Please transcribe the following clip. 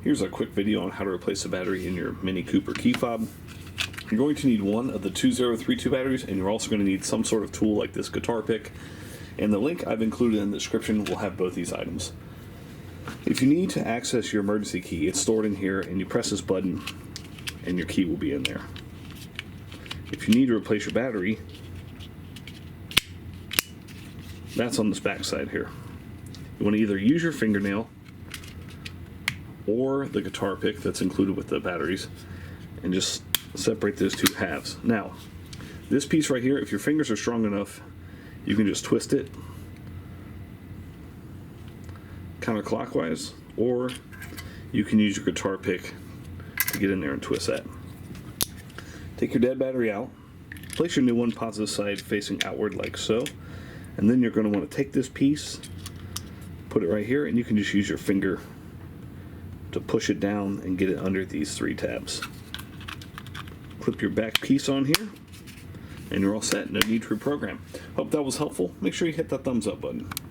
Here's a quick video on how to replace a battery in your Mini Cooper key fob. You're going to need one of the 2032 batteries, and you're also going to need some sort of tool like this guitar pick. And the link I've included in the description will have both these items. If you need to access your emergency key, it's stored in here, and you press this button and your key will be in there. If you need to replace your battery, that's on this back side here. You want to either use your fingernail or the guitar pick that's included with the batteries and just separate those two halves. Now, this piece right here, if your fingers are strong enough, you can just twist it counterclockwise, or you can use your guitar pick to get in there and twist that. Take your dead battery out, place your new one positive side facing outward like so, and then you're going to want to take this piece, put it right here, and you can just use your finger to push it down and get it under these three tabs. Clip your back piece on here, and you're all set. No need to reprogram. Hope that was helpful. Make sure you hit that thumbs up button.